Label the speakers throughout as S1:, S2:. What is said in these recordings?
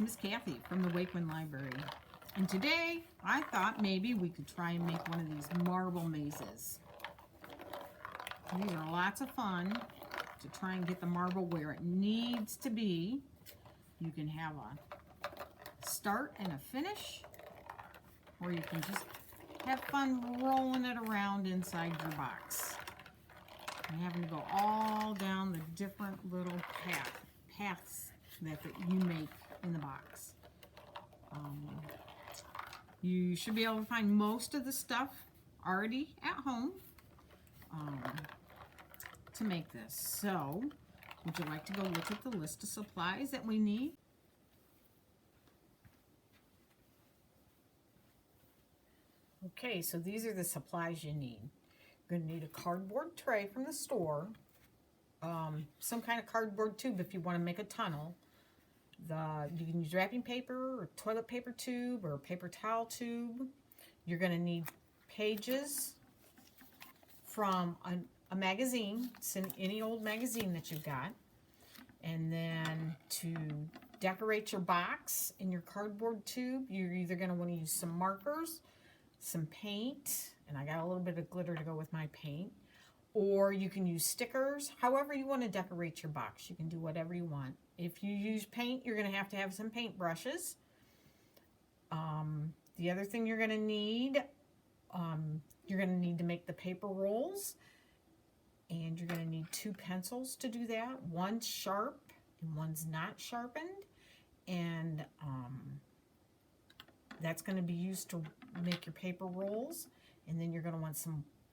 S1: it's Miss Cathy from the Wakeman Library. And today, I thought maybe we could try and make one of these marble mazes. These are lots of fun to try and get the marble where it needs to be. You can have a start and a finish, or you can just have fun rolling it around inside your box. And having to go all down the different little paths that you make in the box. You should be able to find most of the stuff already at home to make this. So, would you like to go look at the list of supplies that we need? Okay, so these are the supplies you need. You're going to need a cardboard tray from the store, some kind of cardboard tube if you want to make a tunnel. You can use wrapping paper or toilet paper tube or paper towel tube. You're going to need pages from a magazine, any old magazine that you've got. And then to decorate your box in your cardboard tube, you're either going to want to use some markers, some paint, and I got a little bit of glitter to go with my paint, or you can use stickers. However you want to decorate your box, you can do whatever you want. If you use paint, you're going to have some paint brushes. The other thing you're going to need to make the paper rolls, and you're going to need 2 pencils to do that. One's sharp and one's not sharpened, and that's going to be used to make your paper rolls. And then you're going to want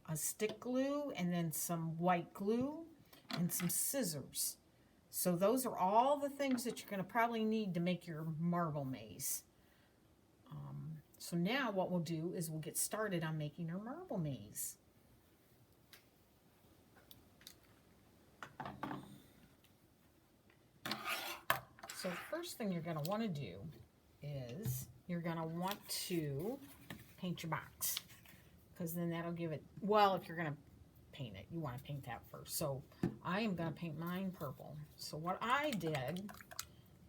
S1: a stick glue, and then some white glue, and some scissors. So those are all the things that you're going to probably need to make your marble maze. So now what we'll do is we'll get started on making our marble maze. So the first thing you're going to want to do is you're going to want to paint your box, because then that'll give it, well, if you're going to paint it, you want to paint that first. So I am going to paint mine purple. So what I did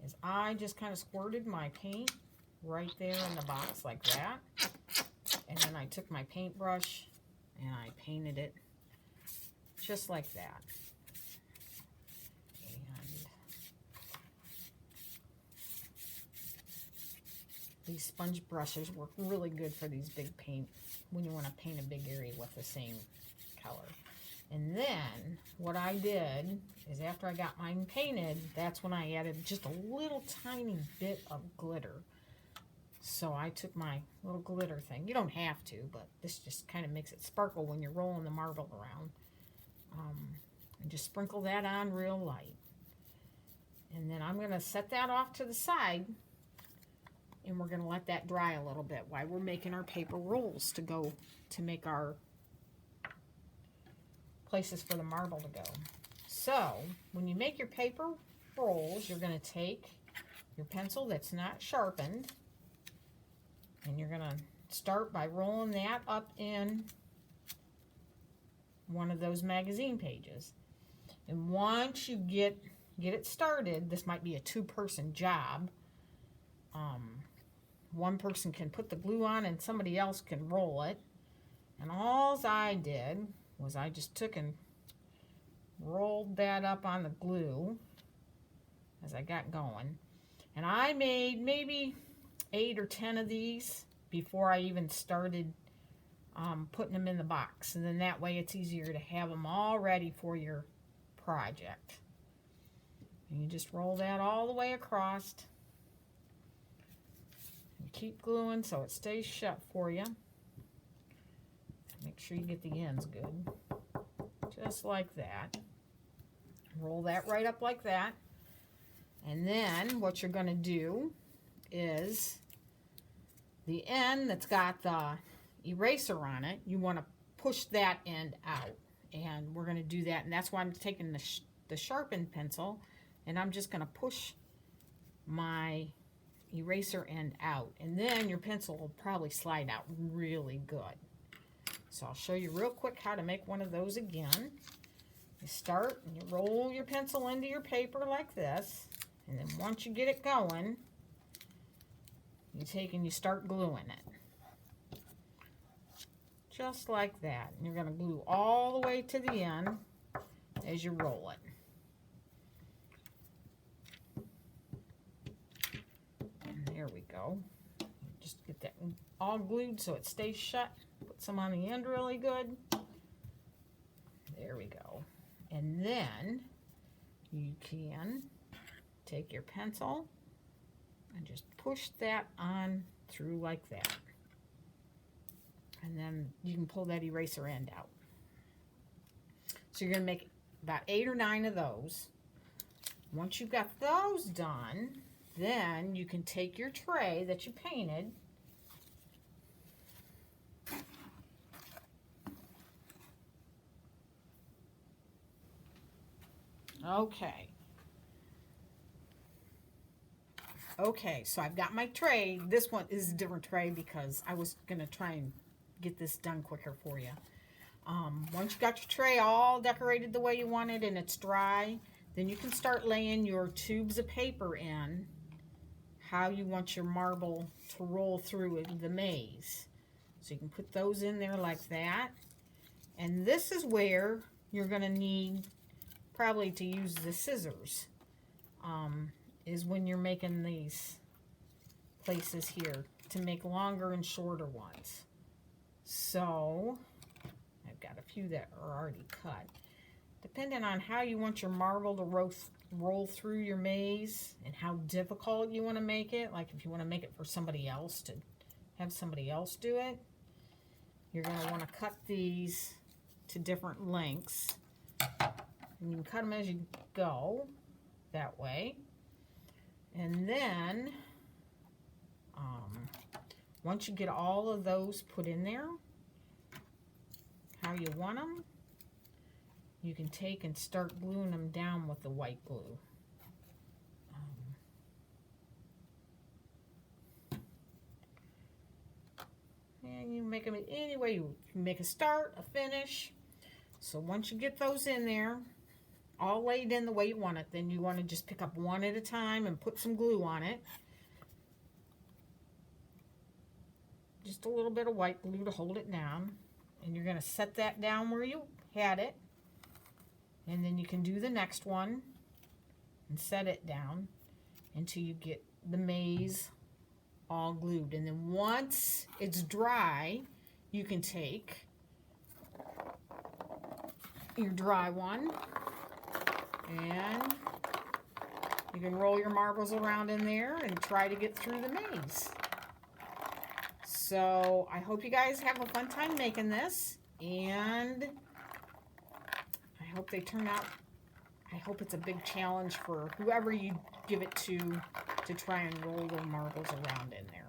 S1: is I just kind of squirted my paint right there in the box like that, and then I took my paintbrush and I painted it just like that. These sponge brushes work really good for these big paint, when you want to paint a big area with the same color. And then what I did is after I got mine painted, that's when I added just a little tiny bit of glitter. So I took my little glitter thing. You don't have to, but this just kind of makes it sparkle when you're rolling the marble around. And just sprinkle that on real light. And then I'm going to set that off to the side. And we're going to let that dry a little bit while we're making our paper rolls to make our places for the marble to go. So, when you make your paper rolls, you're going to take your pencil that's not sharpened, and you're going to start by rolling that up in one of those magazine pages. And once you get it started, this might be a 2-person job. One person can put the glue on and somebody else can roll it. And all I did was I just took and rolled that up on the glue as I got going. And I made maybe 8 or 10 of these before I even started putting them in the box. And then that way it's easier to have them all ready for your project. And you just roll that all the way across. Keep gluing so it stays shut for you. Make sure you get the ends good. Just like that. Roll that right up like that. And then what you're going to do is the end that's got the eraser on it, you want to push that end out. And we're going to do that. And that's why I'm taking the sharpened pencil, and I'm just going to push my eraser end out, and then your pencil will probably slide out really good. So I'll show you real quick how to make one of those again. You start and you roll your pencil into your paper like this, and then once you get it going, you take and you start gluing it. Just like that. And you're going to glue all the way to the end as you roll it. And there we go. Just get that all glued so it stays shut. Put some on the end really good. There we go. And then you can take your pencil and just push that on through like that. And then you can pull that eraser end out. So you're going to make about 8 or 9 of those. Once you've got those done, then you can take your tray that you painted Okay, so I've got my tray. This one is a different tray because I was going to try and get this done quicker for you. Once you've got your tray all decorated the way you want it and it's dry, then you can start laying your tubes of paper in how you want your marble to roll through the maze. So you can put those in there like that. And this is where you're going to need probably to use the scissors. Is when you're making these places here to make longer and shorter ones. So I've got a few that are already cut. Depending on how you want your marble to roll through your maze and how difficult you want to make it, like if you want to make it for somebody else to have somebody else do it, you're going to want to cut these to different lengths. And you can cut them as you go that way. And then, once you get all of those put in there, how you want them, you can take and start gluing them down with the white glue. And you make them any way you can make a start, a finish. So once you get those in there, all laid in the way you want it, then you want to just pick up one at a time and put some glue on it. Just a little bit of white glue to hold it down. And you're going to set that down where you had it. And then you can do the next one and set it down until you get the maze all glued. And then once it's dry, you can take your dry one and you can roll your marbles around in there and try to get through the maze. So I hope you guys have a fun time making this, and I hope they turn out. I hope it's a big challenge for whoever you give it to try and roll the marbles around in there.